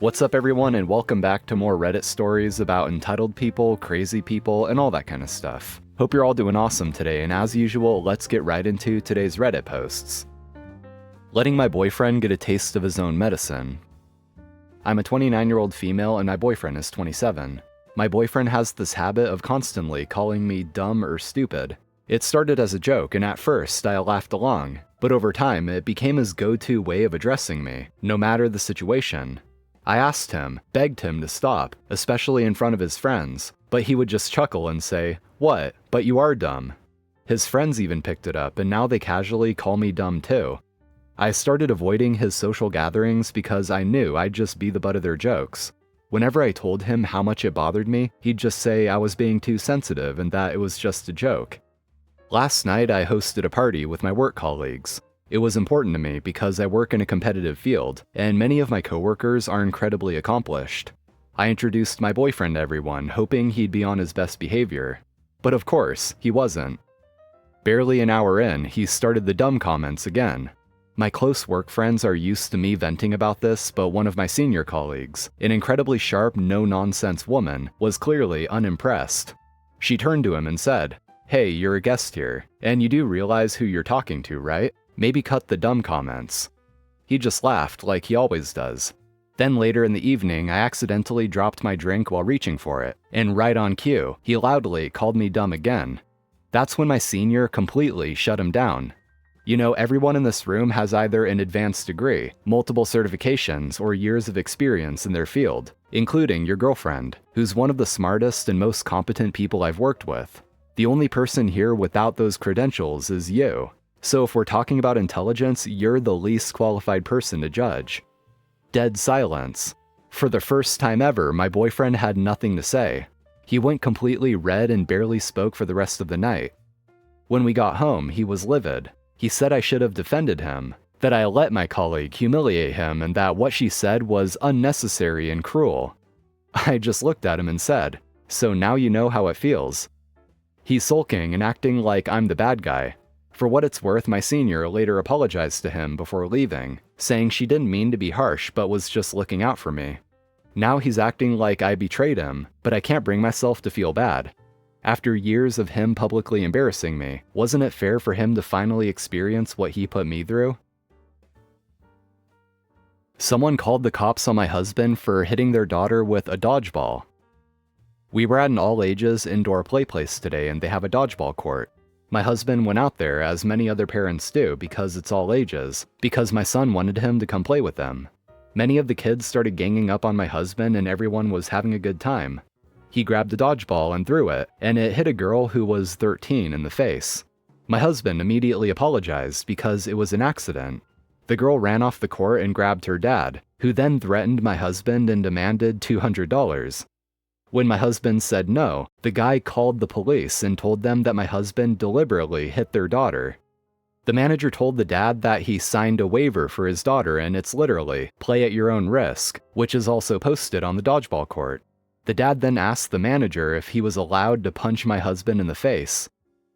What's up everyone, and welcome back to more Reddit stories about entitled people, crazy people, and all that kind of stuff. Hope you're all doing awesome today, and as usual, let's get right into today's Reddit posts. Letting my boyfriend get a taste of his own medicine. I'm a 29-year-old female and my boyfriend is 27. My boyfriend has this habit of constantly calling me dumb or stupid. It started as a joke, and at first I laughed along, but over time it became his go-to way of addressing me, no matter the situation. I asked him, begged him to stop, especially in front of his friends, but he would just chuckle and say, "What? But you are dumb." His friends even picked it up, and now they casually call me dumb too. I started avoiding his social gatherings because I knew I'd just be the butt of their jokes. Whenever I told him how much it bothered me, he'd just say I was being too sensitive and that it was just a joke. Last night I hosted a party with my work colleagues. It was important to me because I work in a competitive field, and many of my coworkers are incredibly accomplished. I introduced my boyfriend to everyone, hoping he'd be on his best behavior. But of course, he wasn't. Barely an hour in, he started the dumb comments again. My close work friends are used to me venting about this, but one of my senior colleagues, an incredibly sharp, no-nonsense woman, was clearly unimpressed. She turned to him and said, "Hey, you're a guest here, and you do realize who you're talking to, right? Maybe cut the dumb comments." He just laughed like he always does. Then later in the evening, I accidentally dropped my drink while reaching for it, and right on cue, he loudly called me dumb again. That's when my senior completely shut him down. You know, everyone in this room has either an advanced degree, multiple certifications, or years of experience in their field, including your girlfriend, who's one of the smartest and most competent people I've worked with. The only person here without those credentials is you. So if we're talking about intelligence, you're the least qualified person to judge. Dead silence. For the first time ever, my boyfriend had nothing to say. He went completely red and barely spoke for the rest of the night. When we got home, he was livid. He said I should have defended him, that I let my colleague humiliate him, and that what she said was unnecessary and cruel. I just looked at him and said, "So now you know how it feels." He's sulking and acting like I'm the bad guy. For what it's worth, my senior later apologized to him before leaving, saying she didn't mean to be harsh but was just looking out for me. Now he's acting like I betrayed him, but I can't bring myself to feel bad. After years of him publicly embarrassing me, wasn't it fair for him to finally experience what he put me through? Someone called the cops on my husband for hitting their daughter with a dodgeball. We were at an all-ages indoor play place today, and they have a dodgeball court. My husband went out there, as many other parents do, because it's all ages, because my son wanted him to come play with them. Many of the kids started ganging up on my husband and everyone was having a good time. He grabbed a dodgeball and threw it, and it hit a girl who was 13 in the face. My husband immediately apologized because it was an accident. The girl ran off the court and grabbed her dad, who then threatened my husband and demanded $200. When my husband said no, the guy called the police and told them that my husband deliberately hit their daughter. The manager told the dad that he signed a waiver for his daughter, and it's literally, "play at your own risk," which is also posted on the dodgeball court. The dad then asked the manager if he was allowed to punch my husband in the face.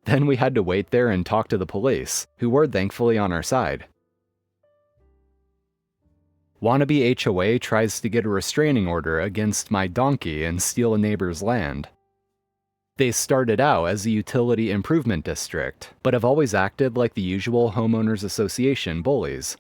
Then we had to wait there and talk to the police, who were thankfully on our side. Wannabe HOA tries to get a restraining order against my donkey and steal a neighbor's land. They started out as a utility improvement district, but have always acted like the usual homeowners association bullies.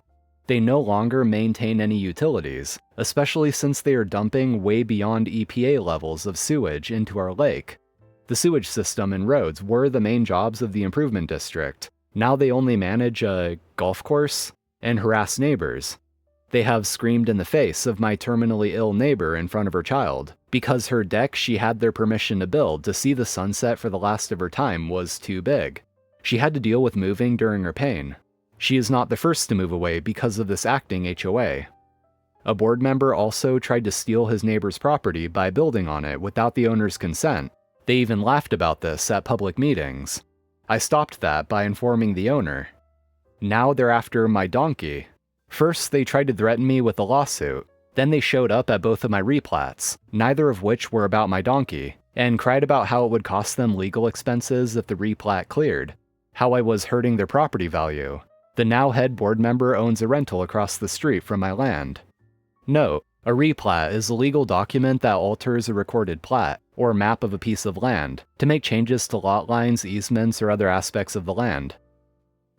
They no longer maintain any utilities, especially since they are dumping way beyond EPA levels of sewage into our lake. The sewage system and roads were the main jobs of the improvement district. Now they only manage a golf course and harass neighbors. They have screamed in the face of my terminally ill neighbor in front of her child, because her deck she had their permission to build to see the sunset for the last of her time was too big. She had to deal with moving during her pain. She is not the first to move away because of this acting HOA. A board member also tried to steal his neighbor's property by building on it without the owner's consent. They even laughed about this at public meetings. I stopped that by informing the owner. Now they're after my donkey. First, they tried to threaten me with a lawsuit. Then they showed up at both of my replats, neither of which were about my donkey, and cried about how it would cost them legal expenses if the replat cleared, how I was hurting their property value. The now head board member owns a rental across the street from my land. Note, A replat is a legal document that alters a recorded plat, or map of a piece of land, to make changes to lot lines, easements, or other aspects of the land.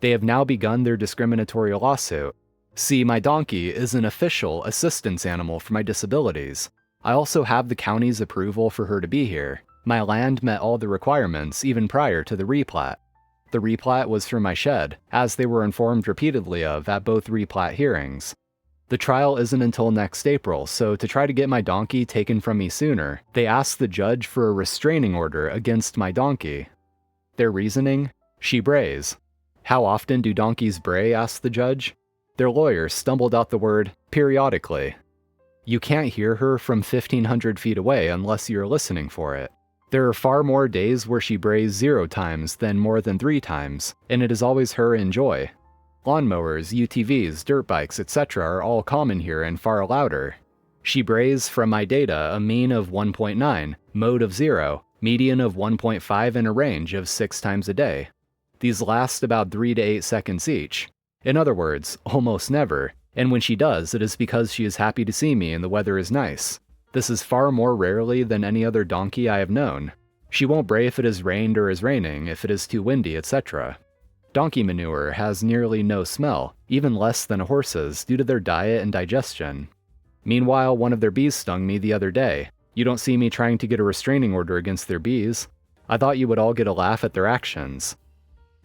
They have now begun their discriminatory lawsuit. See, my donkey is an official assistance animal for my disabilities. I also have the county's approval for her to be here. My land met all the requirements even prior to the replat. The replat was for my shed, as they were informed repeatedly of at both replat hearings. The trial isn't until next April, so to try to get my donkey taken from me sooner, they asked the judge for a restraining order against my donkey. Their reasoning? She brays. How often do donkeys bray? Asked the judge. Their lawyer stumbled out the word periodically. You can't hear her from 1,500 feet away unless you're listening for it. There are far more days where she brays 0 times than more than 3 times, and it is always her in joy. Lawnmowers, UTVs, dirt bikes, etc. are all common here and far louder. She brays, from my data, a mean of 1.9, mode of 0, median of 1.5, and a range of 6 times a day. These last about 3 to 8 seconds each. In other words, almost never, and when she does, it is because she is happy to see me and the weather is nice. This is far more rarely than any other donkey I have known. She won't bray if it has rained or is raining, if it is too windy, etc. Donkey manure has nearly no smell, even less than a horse's, due to their diet and digestion. Meanwhile, one of their bees stung me the other day. You don't see me trying to get a restraining order against their bees. I thought you would all get a laugh at their actions.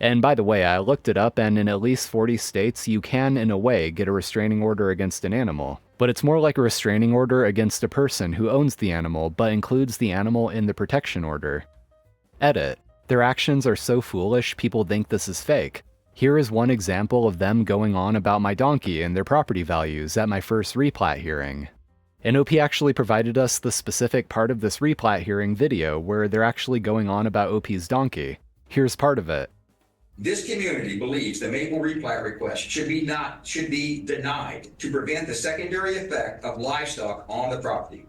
And by the way, I looked it up, and in at least 40 states, you can, in a way, get a restraining order against an animal. But it's more like a restraining order against a person who owns the animal, but includes the animal in the protection order. Edit. Their actions are so foolish, people think this is fake. Here is one example of them going on about my donkey and their property values at my first replat hearing. And OP actually provided us the specific part of this replat hearing video where they're actually going on about OP's donkey. Here's part of it. This community believes the Maple replat request should be denied to prevent the secondary effect of livestock on the property.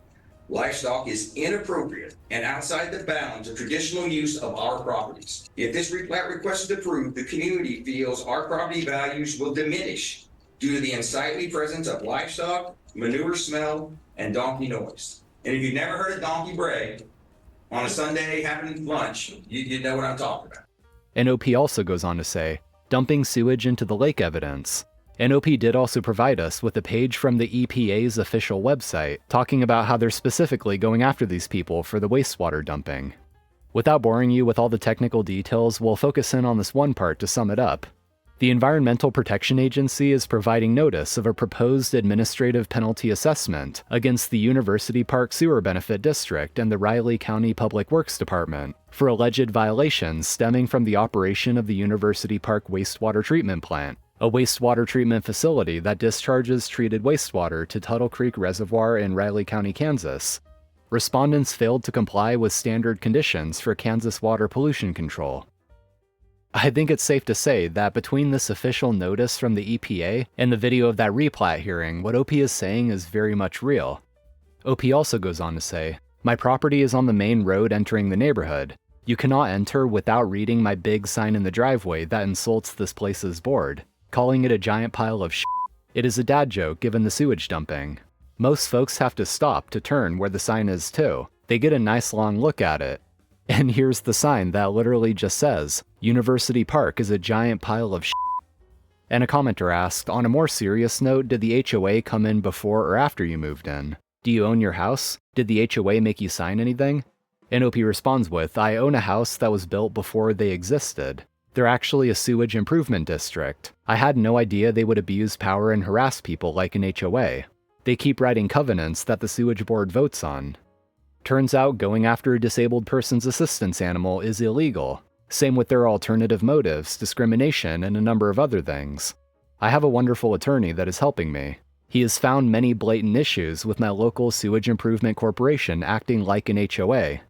Livestock is inappropriate and outside the bounds of traditional use of our properties. If this replat request is approved, the community feels our property values will diminish due to the unsightly presence of livestock, manure smell, and donkey noise. And if you've never heard a donkey bray on a Sunday having lunch, you know what I'm talking about. And OP also goes on to say, dumping sewage into the lake evidence. And OP did also provide us with a page from the EPA's official website, talking about how they're specifically going after these people for the wastewater dumping. Without boring you with all the technical details, we'll focus in on this one part to sum it up. The Environmental Protection Agency is providing notice of a proposed administrative penalty assessment against the University Park Sewer Benefit District and the Riley County Public Works Department for alleged violations stemming from the operation of the University Park Wastewater Treatment Plant, a wastewater treatment facility that discharges treated wastewater to Tuttle Creek Reservoir in Riley County, Kansas. Respondents failed to comply with standard conditions for Kansas water pollution control. I think it's safe to say that between this official notice from the EPA and the video of that replat hearing, what OP is saying is very much real. OP also goes on to say, my property is on the main road entering the neighborhood. You cannot enter without reading my big sign in the driveway that insults this place's board, calling it a giant pile of shit. It is a dad joke given the sewage dumping. Most folks have to stop to turn where the sign is too. They get a nice long look at it. And here's the sign that literally just says, University Park is a giant pile of shit. And a commenter asked, on a more serious note, did the HOA come in before or after you moved in? Do you own your house? Did the HOA make you sign anything? And OP responds with, I own a house that was built before they existed. They're actually a sewage improvement district. I had no idea they would abuse power and harass people like an HOA. They keep writing covenants that the sewage board votes on. Turns out going after a disabled person's assistance animal is illegal. Same with their alternative motives, discrimination, and a number of other things. I have a wonderful attorney that is helping me. He has found many blatant issues with my local sewage improvement corporation acting like an HOA.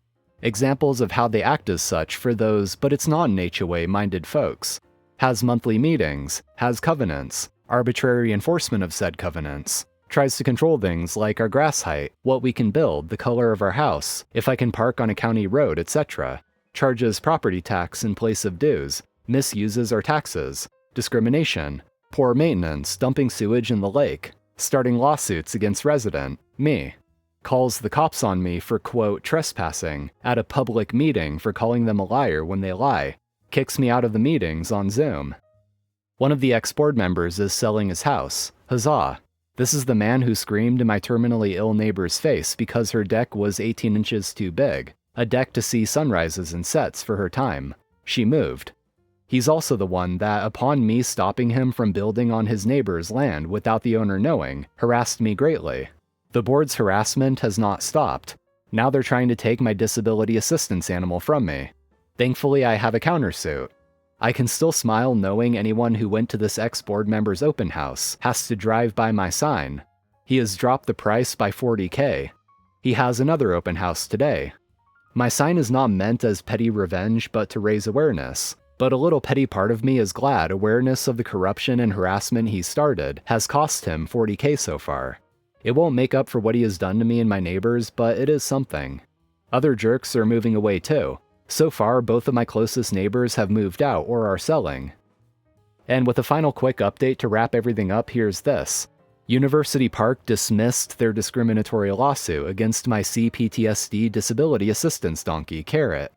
Examples of how they act as such for those, but it's not an HOA-minded folks. Has monthly meetings, has covenants, arbitrary enforcement of said covenants. Tries to control things like our grass height, what we can build, the color of our house, if I can park on a county road, etc. Charges property tax in place of dues, misuses our taxes, discrimination, poor maintenance, dumping sewage in the lake. Starting lawsuits against resident, me. Calls the cops on me for, quote, trespassing at a public meeting for calling them a liar when they lie. Kicks me out of the meetings on Zoom. One of the ex-board members is selling his house. Huzzah. This is the man who screamed in my terminally ill neighbor's face because her deck was 18 inches too big. A deck to see sunrises and sets for her time. She moved. He's also the one that, upon me stopping him from building on his neighbor's land without the owner knowing, harassed me greatly. The board's harassment has not stopped. Now they're trying to take my disability assistance animal from me. Thankfully, I have a countersuit. I can still smile knowing anyone who went to this ex-board member's open house has to drive by my sign. He has dropped the price by $40K. He has another open house today. My sign is not meant as petty revenge but to raise awareness. But a little petty part of me is glad awareness of the corruption and harassment he started has cost him $40K so far. It won't make up for what he has done to me and my neighbors, but it is something. Other jerks are moving away too. So far, both of my closest neighbors have moved out or are selling. And with a final quick update to wrap everything up, here's this. University Park dismissed their discriminatory lawsuit against my CPTSD disability assistance donkey, Carrot.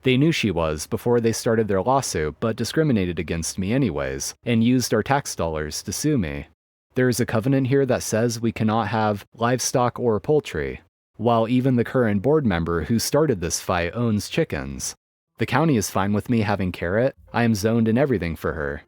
They knew she was before they started their lawsuit, but discriminated against me anyways, and used our tax dollars to sue me. There is a covenant here that says we cannot have livestock or poultry, while even the current board member who started this fight owns chickens. The county is fine with me having Carrot. I am zoned in everything for her.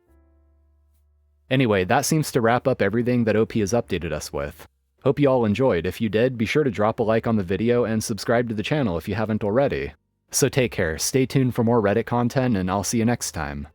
Anyway, that seems to wrap up everything that OP has updated us with. Hope you all enjoyed. If you did, be sure to drop a like on the video and subscribe to the channel if you haven't already. So take care, stay tuned for more Reddit content, and I'll see you next time.